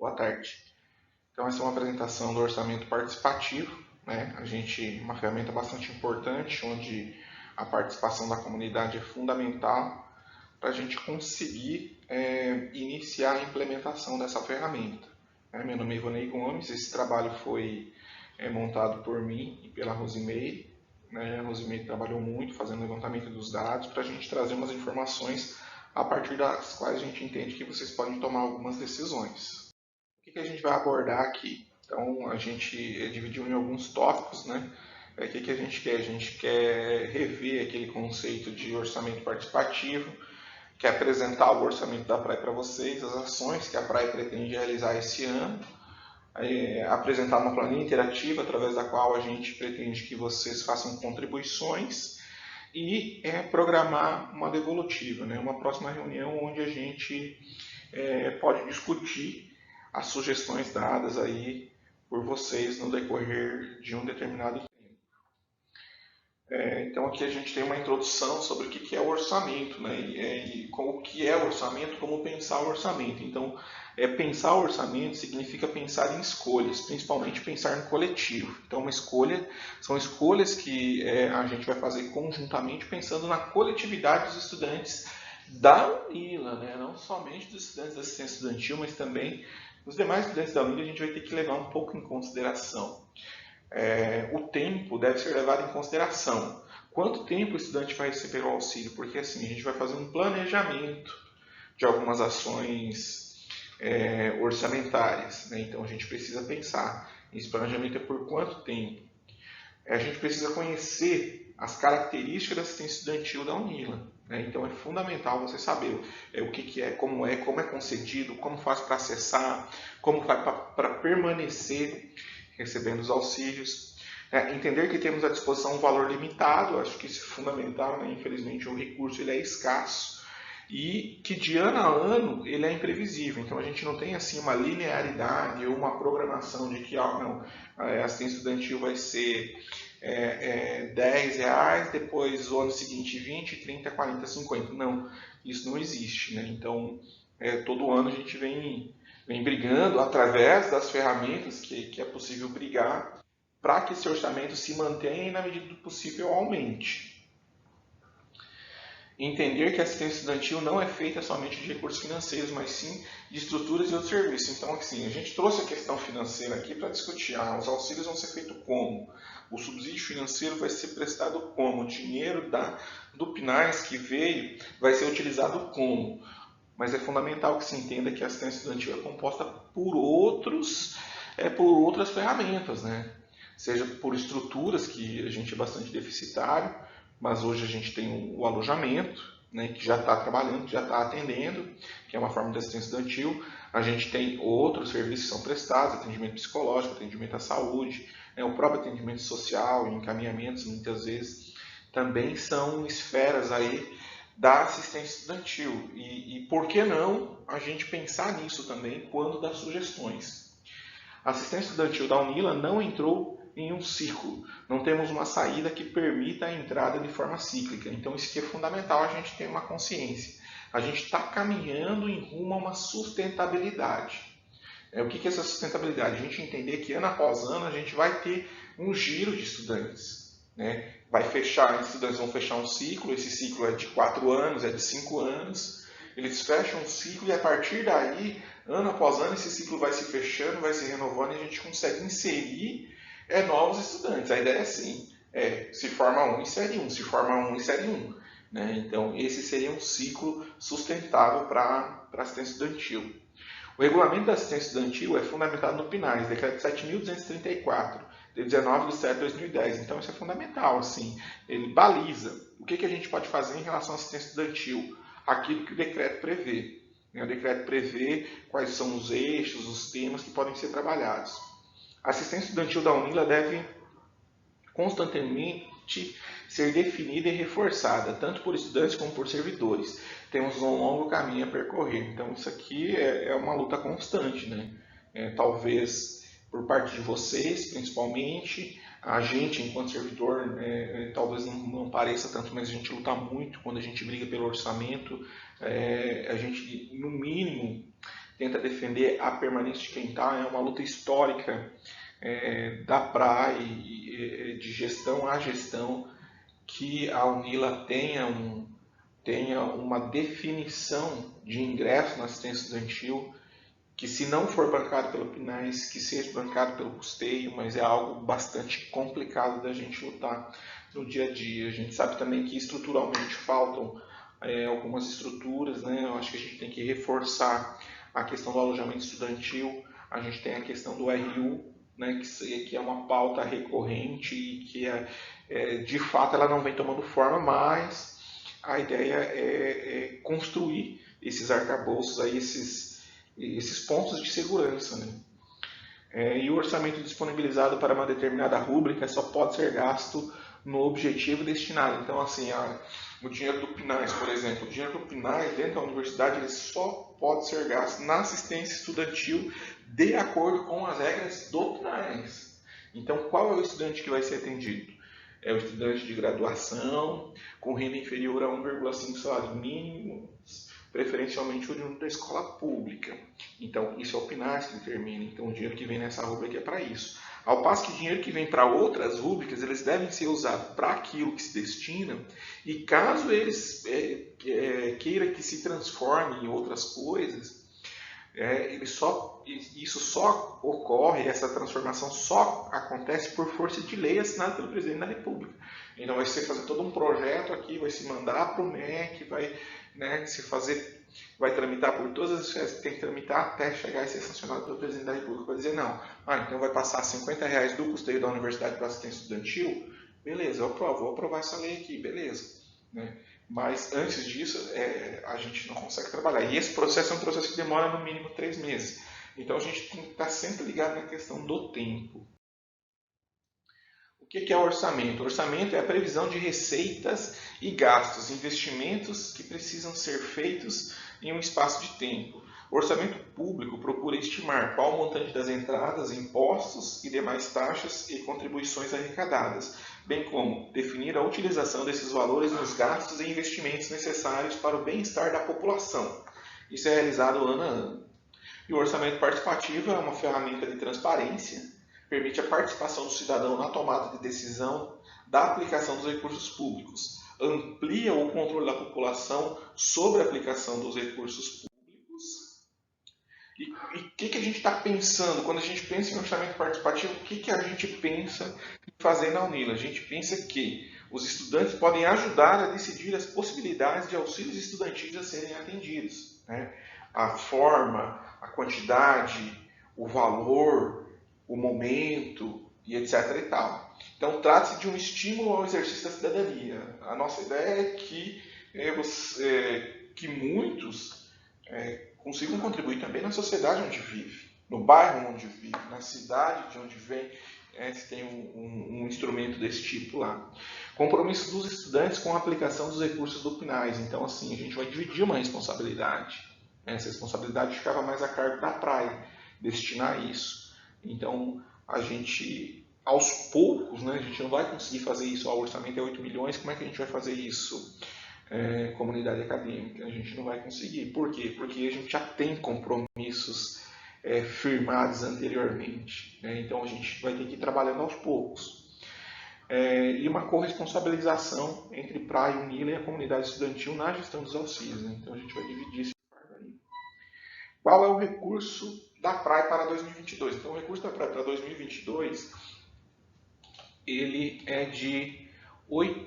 Boa tarde. Então, essa é uma apresentação do orçamento participativo, né? Uma ferramenta bastante importante, onde a participação da comunidade é fundamental para a gente conseguir iniciar a implementação dessa ferramenta. Meu nome é Ivonei Gomes, esse trabalho foi montado por mim e pela Rosimeire. A Rosimeire trabalhou muito fazendo levantamento dos dados para a gente trazer umas informações a partir das quais a gente entende que vocês podem tomar algumas decisões. O que a gente vai abordar aqui? Então, a gente dividiu em alguns tópicos, né? O que a gente quer? A gente quer rever aquele conceito de orçamento participativo, quer apresentar o orçamento da Praia para vocês, as ações que a Praia pretende realizar esse ano, apresentar uma planilha interativa através da qual a gente pretende que vocês façam contribuições e programar uma devolutiva, né? Uma próxima reunião onde a gente pode discutir as sugestões dadas aí por vocês no decorrer de um determinado tempo. Então aqui a gente tem uma introdução sobre o que é o orçamento, né? E o que é o orçamento, como pensar o orçamento. Então, pensar o orçamento significa pensar em escolhas, principalmente pensar no coletivo. Então, uma escolha são escolhas que a gente vai fazer conjuntamente pensando na coletividade dos estudantes da UNILA, né? Não somente dos estudantes da assistência estudantil, mas também os demais estudantes da UNILA a gente vai ter que levar um pouco em consideração. O tempo deve ser levado em consideração. Quanto tempo o estudante vai receber o auxílio? Porque assim, a gente vai fazer um planejamento de algumas ações orçamentárias, né? Então a gente precisa pensar, esse planejamento é por quanto tempo? A gente precisa conhecer as características da assistência estudantil da UNILA. Né? Então é fundamental você saber o que é, como é concedido, como faz para acessar, como faz para permanecer recebendo os auxílios. Entender que temos à disposição um valor limitado, acho que isso é fundamental, né? Infelizmente o recurso ele é escasso e que de ano a ano ele é imprevisível. Então a gente não tem assim uma linearidade ou uma programação de que a assistência estudantil vai ser R$ 10, depois o ano seguinte 20, 30, 40, 50. Não, isso não existe. Né? Então todo ano a gente vem brigando através das ferramentas que é possível brigar para que esse orçamento se mantenha e, na medida do possível, aumente. Entender que a assistência estudantil não é feita somente de recursos financeiros, mas sim de estruturas e outros serviços. Então, assim, a gente trouxe a questão financeira aqui para discutir. Os auxílios vão ser feitos como? O subsídio financeiro vai ser prestado como? O dinheiro do PNAES que veio vai ser utilizado como? Mas é fundamental que se entenda que a assistência estudantil é composta por outras ferramentas, né? Seja por estruturas, que a gente é bastante deficitário, mas hoje a gente tem o alojamento, né, que já está trabalhando, que já está atendendo, que é uma forma de assistência estudantil. A gente tem outros serviços que são prestados, atendimento psicológico, atendimento à saúde, o próprio atendimento social e encaminhamentos, muitas vezes, também são esferas aí da assistência estudantil. E por que não a gente pensar nisso também quando dá sugestões? A assistência estudantil da UNILA não entrou em um ciclo. Não temos uma saída que permita a entrada de forma cíclica. Então isso aqui é fundamental a gente ter uma consciência. A gente está caminhando em rumo a uma sustentabilidade. O que é essa sustentabilidade? A gente entender que ano após ano a gente vai ter um giro de estudantes. Né? Estudantes vão fechar um ciclo, esse ciclo é de 4 anos, é de 5 anos. Eles fecham um ciclo e a partir daí, ano após ano, esse ciclo vai se fechando, vai se renovando e a gente consegue inserir novos estudantes. A ideia é assim, se forma um, insere um, se forma um, insere um. Né? Então, esse seria um ciclo sustentável para a assistência estudantil. O regulamento da assistência estudantil é fundamentado no PNAES, decreto 7.234, de 19 de setembro de 2010. Então, isso é fundamental, assim, ele baliza o que a gente pode fazer em relação à assistência estudantil, aquilo que o decreto prevê. O decreto prevê quais são os eixos, os temas que podem ser trabalhados. A assistência estudantil da UNILA deve constantemente ser definida e reforçada, tanto por estudantes como por servidores. Temos um longo caminho a percorrer, então isso aqui é uma luta constante, né? Talvez por parte de vocês, principalmente, a gente, enquanto servidor, talvez não pareça tanto, mas a gente luta muito quando a gente briga pelo orçamento. A gente, no mínimo, tenta defender a permanência de quem está. É uma luta histórica da PRAE, de gestão a gestão, que a UNILA tenha uma definição de ingresso na assistência estudantil, que se não for bancado pelo PNAES, que seja bancado pelo custeio, mas é algo bastante complicado da gente lutar no dia a dia. A gente sabe também que estruturalmente faltam algumas estruturas, né? Eu acho que a gente tem que reforçar a questão do alojamento estudantil, a gente tem a questão do RU, né? que é uma pauta recorrente e que de fato ela não vem tomando forma, mas a ideia é construir esses arcabouços, aí, esses pontos de segurança. Né? E o orçamento disponibilizado para uma determinada rúbrica só pode ser gasto no objetivo destinado. Então, assim, o dinheiro do PNAES, por exemplo, o dinheiro do PNAES dentro da universidade ele só pode ser gasto na assistência estudantil de acordo com as regras do PNAES. Então, qual é o estudante que vai ser atendido? É o estudante de graduação, com renda inferior a 1,5 salário mínimo, preferencialmente oriundo da escola pública. Então, isso é o PNAES que determina. Então, o dinheiro que vem nessa rúbrica é para isso. Ao passo que o dinheiro que vem para outras rúbricas, eles devem ser usados para aquilo que se destina, e caso eles queiram que se transforme em outras coisas, isso só ocorre, essa transformação só acontece por força de lei assinada pelo presidente da República. Então vai se fazer todo um projeto aqui, vai se mandar para o MEC, vai tramitar por todas as esferas que tem que tramitar até chegar e ser sancionado pelo presidente da República. Vai dizer, não, então vai passar R$50 do custeio da universidade para assistência estudantil? Beleza, eu aprovo, vou aprovar essa lei aqui, beleza. Né? Mas antes disso, a gente não consegue trabalhar. E esse processo é um processo que demora no mínimo 3 meses. Então a gente tem que estar sempre ligado na questão do tempo. O que é o orçamento? O orçamento é a previsão de receitas e gastos, investimentos que precisam ser feitos em um espaço de tempo. O orçamento público procura estimar qual o montante das entradas, impostos e demais taxas e contribuições arrecadadas, bem como definir a utilização desses valores nos gastos e investimentos necessários para o bem-estar da população. Isso é realizado ano a ano. E o orçamento participativo é uma ferramenta de transparência, permite a participação do cidadão na tomada de decisão da aplicação dos recursos públicos, amplia o controle da população sobre a aplicação dos recursos públicos. E o que a gente está pensando? Quando a gente pensa em orçamento participativo, o que a gente pensa em fazer na UNILA? A gente pensa que os estudantes podem ajudar a decidir as possibilidades de auxílios estudantis a serem atendidos. Né? A forma, a quantidade, o valor, o momento e etc. e tal. Então, trata-se de um estímulo ao exercício da cidadania. A nossa ideia é que muitos consigam contribuir também na sociedade onde vive, no bairro onde vive, na cidade de onde vem, se tem um instrumento desse tipo lá. Compromisso dos estudantes com a aplicação dos recursos do PNAES. Então, assim, a gente vai dividir uma responsabilidade. Essa responsabilidade ficava mais a cargo da PRAE, destinar isso. Então, a gente, aos poucos, né, a gente não vai conseguir fazer isso. O orçamento é 8 milhões, como é que a gente vai fazer isso? Comunidade acadêmica, a gente não vai conseguir. Por quê? Porque a gente já tem compromissos firmados anteriormente. Né? Então, a gente vai ter que ir trabalhando aos poucos. E uma corresponsabilização entre PRAE, UNILA e a comunidade estudantil na gestão dos auxílios. Né? Então, a gente vai dividir esse parte aí. Qual é o recurso da PRAE para 2022? Então, o recurso da PRAE para 2022 ele é de R$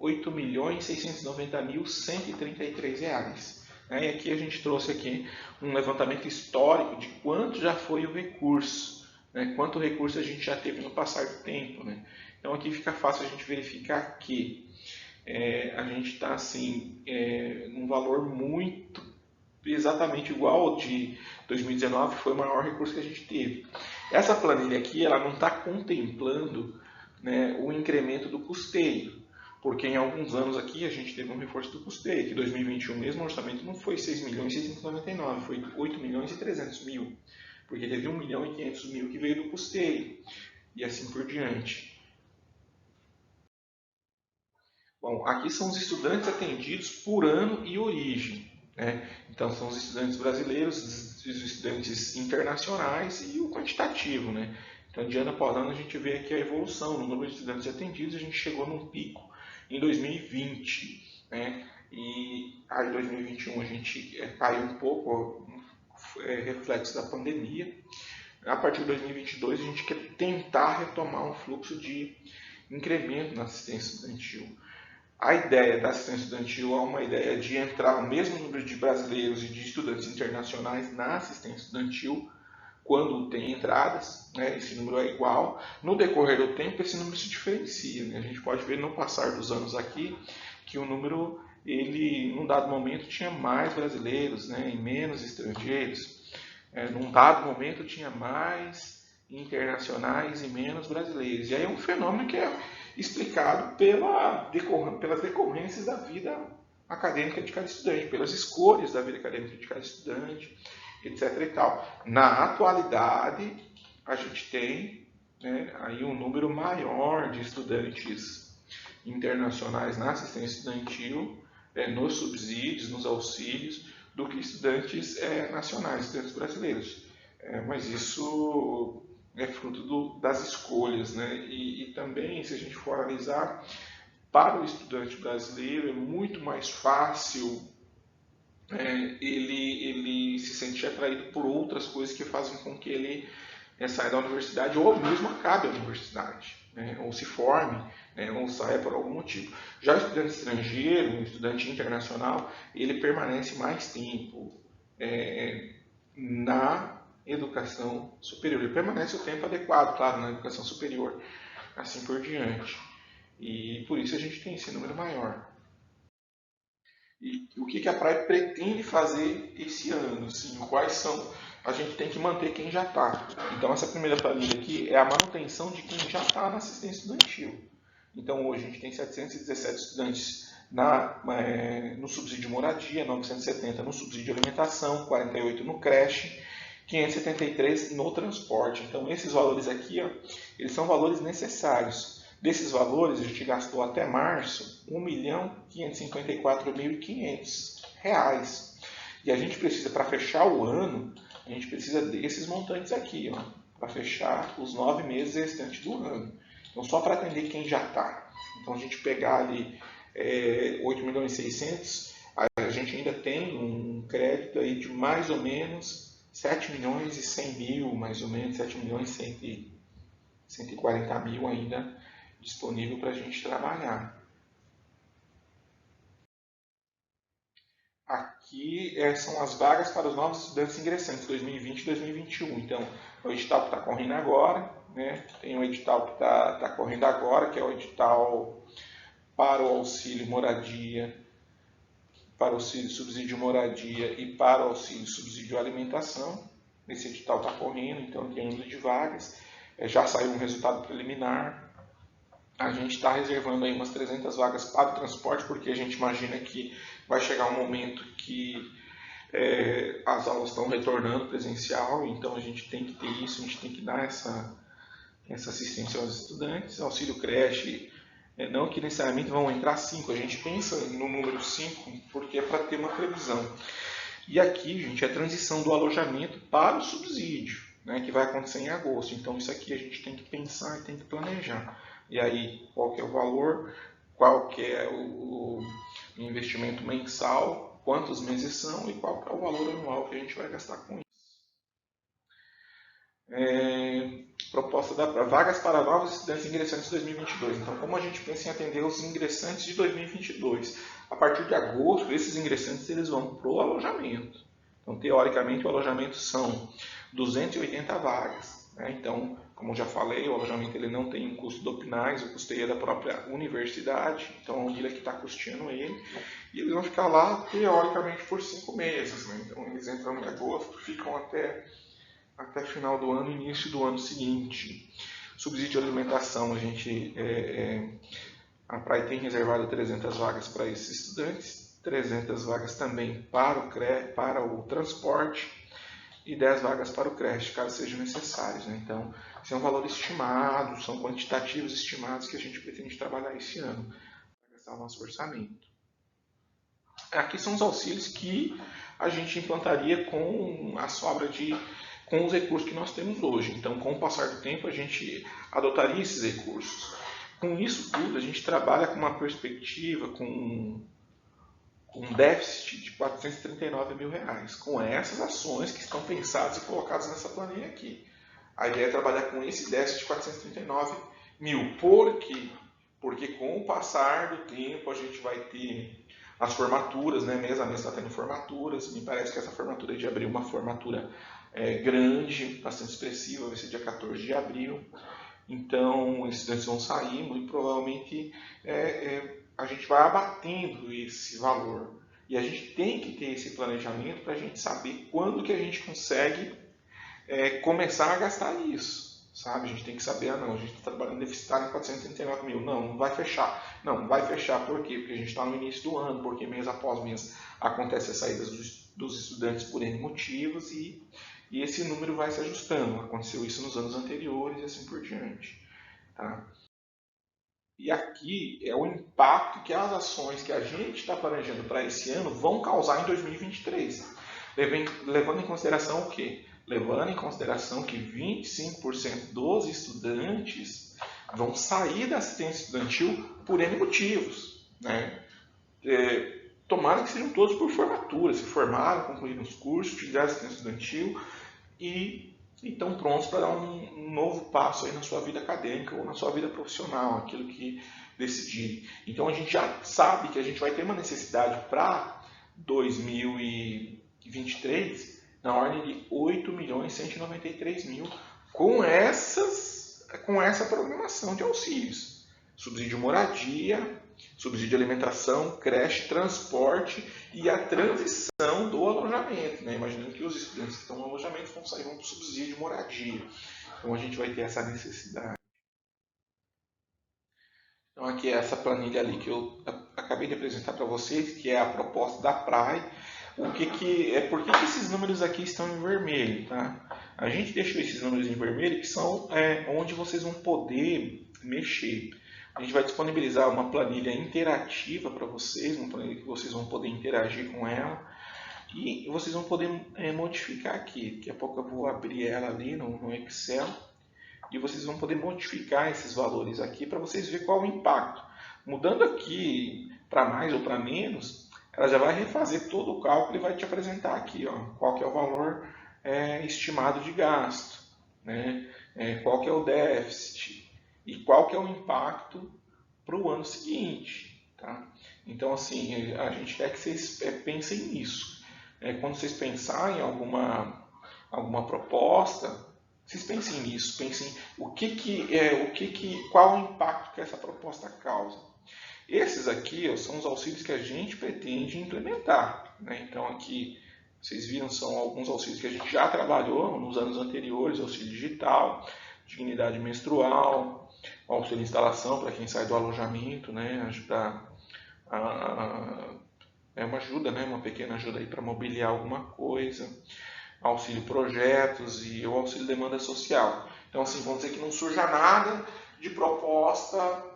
8.690.133. E aqui a gente trouxe aqui um levantamento histórico de quanto já foi o recurso, né? Quanto recurso a gente já teve no passar do tempo. Né? Então aqui fica fácil a gente verificar que a gente está assim, num valor muito exatamente igual ao de 2019, que foi o maior recurso que a gente teve. Essa planilha aqui ela não está contemplando, né, o incremento do custeio, porque em alguns anos aqui a gente teve um reforço do custeio, que em 2021 mesmo o orçamento não foi 6.699, foi 8.300.000, porque teve 1.500.000 que veio do custeio, e assim por diante. Bom, aqui são os estudantes atendidos por ano e origem. né? Então são os estudantes brasileiros, os estudantes internacionais e o quantitativo, né? Então de ano após ano a gente vê aqui a evolução no número de estudantes atendidos. A gente chegou num pico em 2020, né? E aí em 2021 a gente caiu um pouco, reflexo da pandemia. A partir de 2022 a gente quer tentar retomar um fluxo de incremento na assistência estudantil. A ideia da assistência estudantil é uma ideia de entrar o mesmo número de brasileiros e de estudantes internacionais na assistência estudantil quando tem entradas, né? Esse número é igual. No decorrer do tempo, esse número se diferencia, né? A gente pode ver no passar dos anos aqui que o número, ele, num dado momento, tinha mais brasileiros, né? E menos estrangeiros. Num dado momento, tinha mais internacionais e menos brasileiros. E aí é um fenômeno que é explicado pelas decorrências da vida acadêmica de cada estudante, pelas escolhas da vida acadêmica de cada estudante, etc. e tal. Na atualidade, a gente tem, né, aí um número maior de estudantes internacionais na assistência estudantil, nos subsídios, nos auxílios, do que estudantes nacionais, estudantes brasileiros. Mas isso é fruto das escolhas, né? E também, se a gente for analisar, para o estudante brasileiro é muito mais fácil ele se sentir atraído por outras coisas que fazem com que ele saia da universidade ou mesmo acabe a universidade, né? Ou se forme, né? Ou saia por algum motivo. Já o estudante estrangeiro, o estudante internacional, ele permanece mais tempo na educação superior. Ele permanece o tempo adequado, claro, na educação superior, assim por diante. E por isso a gente tem esse número maior. E o que a Praia pretende fazer esse ano? Assim, quais são? A gente tem que manter quem já está. Então, essa primeira planilha aqui é a manutenção de quem já está na assistência estudantil. Então, hoje a gente tem 717 estudantes no subsídio de moradia, 970 no subsídio de alimentação, 48 no creche, 573 no transporte. Então, esses valores aqui, ó, eles são valores necessários. Desses valores, a gente gastou até março R$1.554.500. E a gente precisa, para fechar o ano, a gente precisa desses montantes aqui, para fechar os 9 meses restantes do ano. Então, só para atender quem já está. Então, a gente pegar ali 8.600.000, a gente ainda tem um crédito aí de mais ou menos 7.100.000, mais ou menos 7.140.000 ainda disponível para a gente trabalhar. Aqui são as vagas para os novos estudantes ingressantes 2020 e 2021. Então, o edital que está correndo agora, né? Tem um edital que está correndo agora, que é o edital para o auxílio moradia, para o auxílio subsídio moradia e para o auxílio subsídio alimentação. Esse edital está correndo, então tem número de vagas. Já saiu um resultado preliminar. A gente está reservando aí umas 300 vagas para o transporte, porque a gente imagina que vai chegar um momento que as aulas estão retornando presencial, então a gente tem que ter isso, a gente tem que dar essa assistência aos estudantes. Auxílio creche, não que necessariamente vão entrar 5, a gente pensa no número 5 porque é para ter uma previsão. E aqui, gente, é a transição do alojamento para o subsídio, né, que vai acontecer em agosto. Então isso aqui a gente tem que pensar e tem que planejar. E aí, qual que é o valor, qual que é o investimento mensal, quantos meses são e qual que é o valor anual que a gente vai gastar com isso. Proposta da vagas para novos estudantes ingressantes de 2022. Então, como a gente pensa em atender os ingressantes de 2022? A partir de agosto, esses ingressantes eles vão para o alojamento. Então, teoricamente, o alojamento são 280 vagas, né? Então, como já falei, o alojamento ele não tem um custo do PNAES, o custeio é da própria universidade, então a Unila que está custeando ele, e eles vão ficar lá, teoricamente, por 5 meses. Né? Então, eles entram em agosto, ficam até final do ano, início do ano seguinte. Subsídio de alimentação, a Praia tem reservado 300 vagas para esses estudantes, 300 vagas também para o transporte e 10 vagas para o creche, caso sejam necessários. Né? Então, esse é um valor estimado, são quantitativos estimados que a gente pretende trabalhar esse ano, para gastar o nosso orçamento. Aqui são os auxílios que a gente implantaria com a sobra com os recursos que nós temos hoje. Então, com o passar do tempo, a gente adotaria esses recursos. Com isso tudo, a gente trabalha com uma perspectiva, com um déficit de R$ 439 mil, com essas ações que estão pensadas e colocadas nessa planilha aqui. A ideia é trabalhar com esse déficit de 439 mil. Por quê? Porque com o passar do tempo a gente vai ter as formaturas, né? Mês a mês está tendo formaturas. Me parece que essa formatura de abril é uma formatura grande, bastante expressiva, vai ser dia 14 de abril. Então, os estudantes vão sair e provavelmente a gente vai abatendo esse valor. E a gente tem que ter esse planejamento para a gente saber quando que a gente consegue começar a gastar isso, sabe? A gente tem que saber, não, a gente está trabalhando deficitário em 439 mil, não vai fechar. Não vai fechar por quê? Porque a gente está no início do ano, porque mês após mês acontece as saídas dos estudantes por N motivos e esse número vai se ajustando. Aconteceu isso nos anos anteriores e assim por diante. Tá? E aqui é o impacto que as ações que a gente está planejando para esse ano vão causar em 2023. Levando em consideração o quê? Levando em consideração que 25% dos estudantes vão sair da assistência estudantil por N motivos. Né? Tomara que sejam todos por formatura, se formaram, concluíram os cursos, fizeram assistência estudantil e estão prontos para dar um novo passo aí na sua vida acadêmica ou na sua vida profissional, aquilo que decidirem. Então a gente já sabe que a gente vai ter uma necessidade para 2023 na ordem de 8.193.000 com essa programação de auxílios. Subsídio moradia, subsídio de alimentação, creche, transporte e a transição do alojamento. Né? Imaginando que os estudantes que estão no alojamento vão sair para o subsídio de moradia. Então a gente vai ter essa necessidade. Então aqui é essa planilha ali que eu acabei de apresentar para vocês, que é a proposta da PRAE. Por que esses números aqui estão em vermelho? Tá? A gente deixou esses números em vermelho, que são onde vocês vão poder mexer. A gente vai disponibilizar uma planilha interativa para vocês, uma planilha que vocês vão poder interagir com ela. E vocês vão poder modificar aqui. Daqui a pouco eu vou abrir ela ali no Excel. E vocês vão poder modificar esses valores aqui para vocês verem qual o impacto. Mudando aqui para mais ou para menos, ela já vai refazer todo o cálculo e vai te apresentar aqui qual que é o valor estimado de gasto, né? Qual que é o déficit e qual que é o impacto para o ano seguinte. Tá? Então, assim, a gente quer que vocês pensem nisso. Quando vocês pensarem em alguma proposta, vocês pensem nisso, pensem qual o impacto que essa proposta causa. Esses aqui são os auxílios que a gente pretende implementar. Né? Então aqui, vocês viram, são alguns auxílios que a gente já trabalhou nos anos anteriores, auxílio digital, dignidade menstrual, auxílio de instalação para quem sai do alojamento, né? Ajudar uma ajuda, né? Uma pequena ajuda aí para mobiliar alguma coisa. Auxílio projetos e o auxílio demanda social. Então, assim, vamos dizer que não surja nada de proposta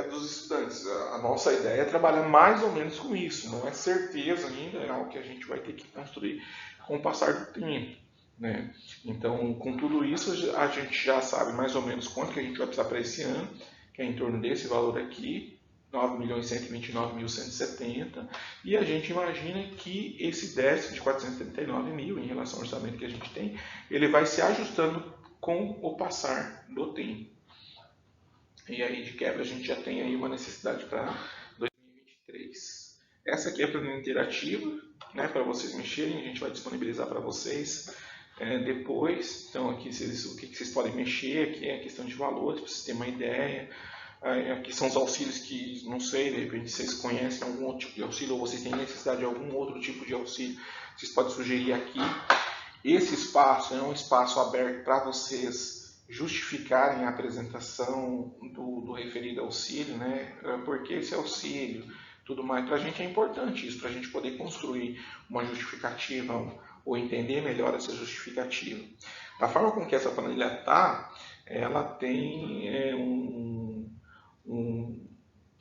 dos estudantes. A nossa ideia é trabalhar mais ou menos com isso. Não é certeza ainda, é algo que a gente vai ter que construir com o passar do tempo. Né? Então, com tudo isso, a gente já sabe mais ou menos quanto que a gente vai precisar para esse ano, que é em torno desse valor aqui, 9.129.170, e a gente imagina que esse déficit de 439 mil em relação ao orçamento que a gente tem, ele vai se ajustando com o passar do tempo. E aí, de quebra, a gente já tem aí uma necessidade para 2023. Essa aqui é a planilha interativa, né, para vocês mexerem, a gente vai disponibilizar para vocês depois. Então, aqui o que vocês podem mexer, aqui é a questão de valores, para vocês terem uma ideia. Aqui são os auxílios que, não sei, de repente vocês conhecem algum outro tipo de auxílio ou vocês têm necessidade de algum outro tipo de auxílio, vocês podem sugerir aqui. Esse espaço é um espaço aberto para vocês justificarem a apresentação do referido auxílio, né? Por que esse auxílio, tudo mais. Para a gente é importante isso, para a gente poder construir uma justificativa ou entender melhor essa justificativa. Da forma com que essa planilha está, ela tem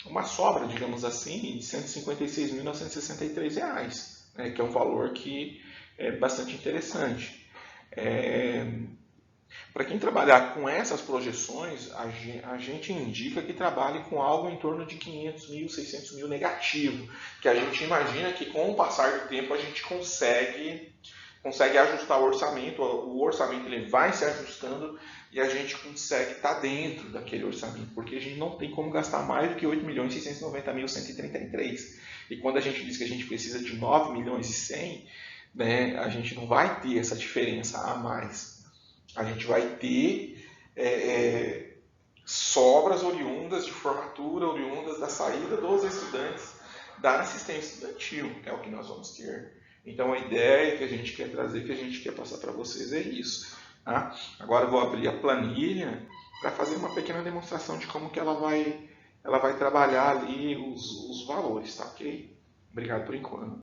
uma sobra, digamos assim, de R$ 156.963, né, que é um valor que é bastante interessante. Para quem trabalhar com essas projeções, a gente indica que trabalhe com algo em torno de 500 mil, 600 mil negativo, que a gente imagina que com o passar do tempo a gente consegue ajustar o orçamento ele vai se ajustando e a gente consegue estar dentro daquele orçamento, porque a gente não tem como gastar mais do que 8.690.133. E quando a gente diz que a gente precisa de 9 milhões e 100, né, a gente não vai ter essa diferença a mais. A gente vai ter sobras oriundas de formatura, oriundas da saída dos estudantes da assistência estudantil, é o que nós vamos ter. Então a ideia que a gente quer trazer, que a gente quer passar para vocês é isso. Tá? Agora eu vou abrir a planilha para fazer uma pequena demonstração de como que ela vai trabalhar ali os valores, tá ok? Obrigado por enquanto.